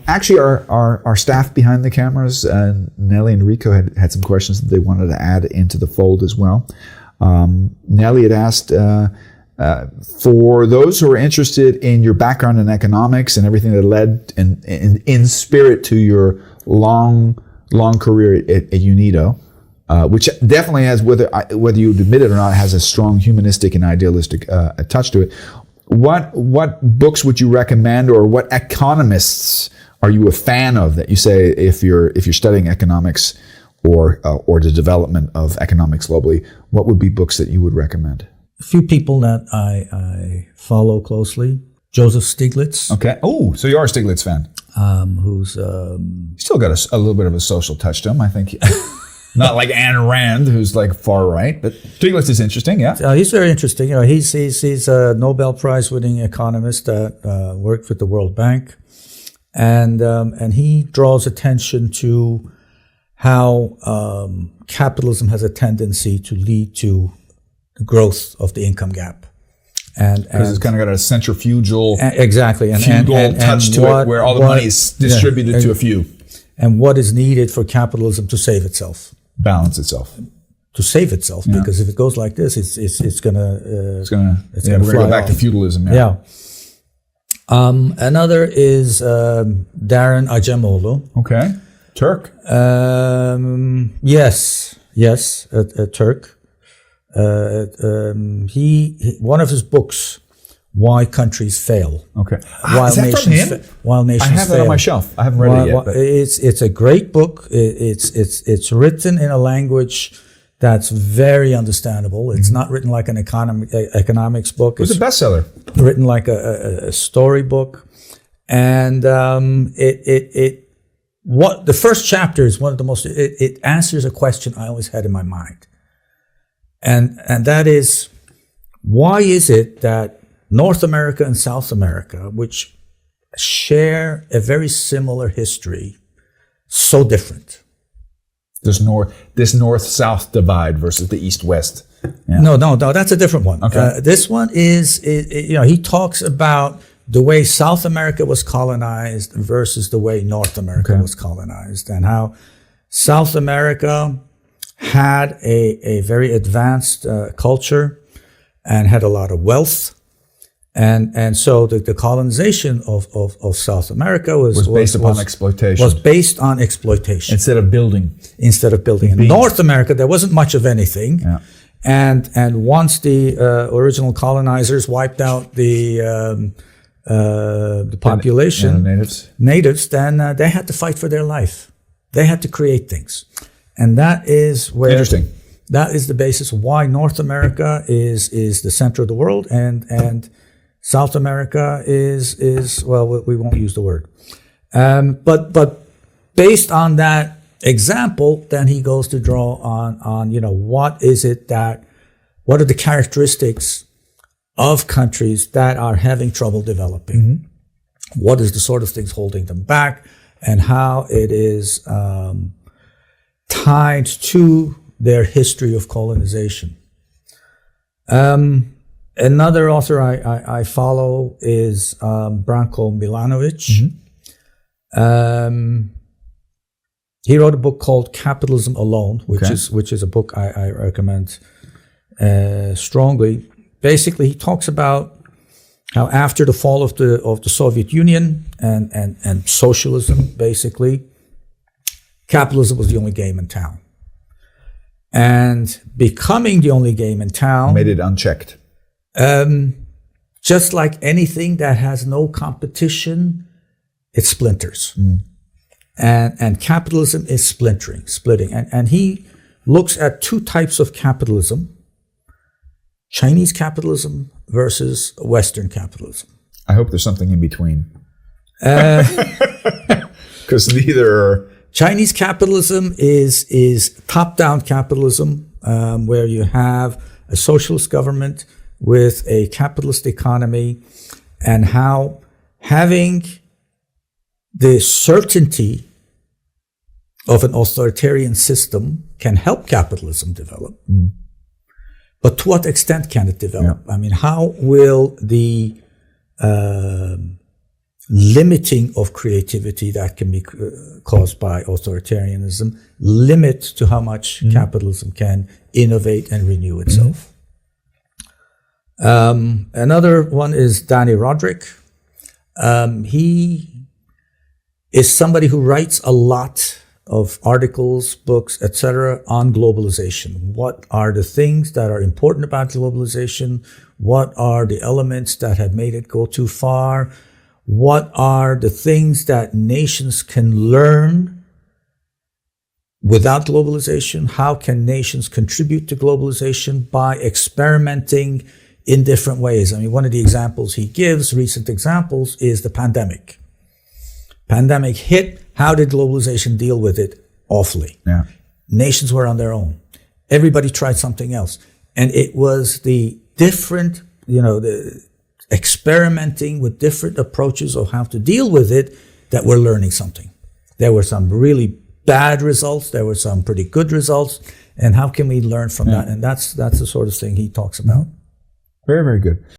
Actually, our staff behind the cameras, Nelly and Rico, had some questions that they wanted to add into the fold as well. Nelly had asked, for those who are interested in your background in economics and everything that led in spirit to your long career at UNIDO, which definitely has, whether you admit it or not, has a strong humanistic and idealistic touch to it. What books would you recommend, or what economists are you a fan of that you say, if you're studying economics or the development of economics globally, what would be books that you would recommend? A few people that I follow closely. Joseph Stiglitz. Okay. Oh, so you are a Stiglitz fan. Who's still got a little bit of a social touch to him, I think. Not like Ayn Rand, who's like far right, but Stiglitz is interesting. Yeah, he's very interesting. He's a Nobel Prize-winning economist that worked with the World Bank, and he draws attention to how capitalism has a tendency to lead to the growth of the income gap. Because it's kind of got a centrifugal, exactly, feudal touch to it, where all the money is distributed to a few. And what is needed for capitalism to save itself, balance itself, to save itself. Yeah. Because if it goes like this, it's gonna we're gonna go back to feudalism. Yeah. Another is Darren Acemoglu. Okay, Turk. Yes, a Turk. One of his books, Why Countries Fail. Okay. While nations I have that on my shelf. I haven't read it yet. But. It's a great book. It's written in a language that's very understandable. It's not written like an economics book. It's a bestseller. Written like a storybook, and the first chapter is one of the most. It answers a question I always had in my mind, and that is, why is it that North America and South America, which share a very similar history, so different? This north-south divide versus the east-west. Yeah. No, that's a different one. Okay. This one is, he talks about the way South America was colonized versus the way North America was colonized, and how South America had a very advanced culture and had a lot of wealth. And so the colonization of South America was based upon exploitation. Was based on exploitation. Instead of building. In North America, there wasn't much of anything. Yeah. And once the original colonizers wiped out the population, natives, then they had to fight for their life. They had to create things. And that is where... Interesting. That is the basis of why North America is the center of the world, and South America is well, we won't use the word. But based on that example, then he goes to draw on what are the characteristics of countries that are having trouble developing? Mm-hmm. What is the sort of things holding them back, and how it is tied to their history of colonization. Another author I follow is Branko Milanovic. Mm-hmm. He wrote a book called Capitalism Alone, which is a book I recommend strongly. Basically, he talks about how after the fall of the Soviet Union and socialism, basically, capitalism was the only game in town. And becoming the only game in town made it unchecked. Just like anything that has no competition, it splinters. Mm. And capitalism is splitting. And he looks at two types of capitalism: Chinese capitalism versus Western capitalism. I hope there's something in between. Because neither are... Chinese capitalism is top-down capitalism, where you have a socialist government with a capitalist economy, and how having the certainty of an authoritarian system can help capitalism develop. Mm. But to what extent can it develop? Yeah. I mean, how will the limiting of creativity that can be caused by authoritarianism, limit to how much capitalism can innovate and renew itself. Another one is Danny Roderick. He is somebody who writes a lot of articles, books, etc. on globalization. What are the things that are important about globalization? What are the elements that have made it go too far? What are the things that nations can learn without globalization? How can nations contribute to globalization by experimenting in different ways? I mean, one of the examples he gives, recent examples, is the pandemic. Pandemic hit. How did globalization deal with it? Awfully. Yeah. Nations were on their own. Everybody tried something else. And it was the different, the experimenting with different approaches of how to deal with it that we're learning something. There were some really bad results. There were some pretty good results. And how can we learn from that? And that's the sort of thing he talks about. Very, very good.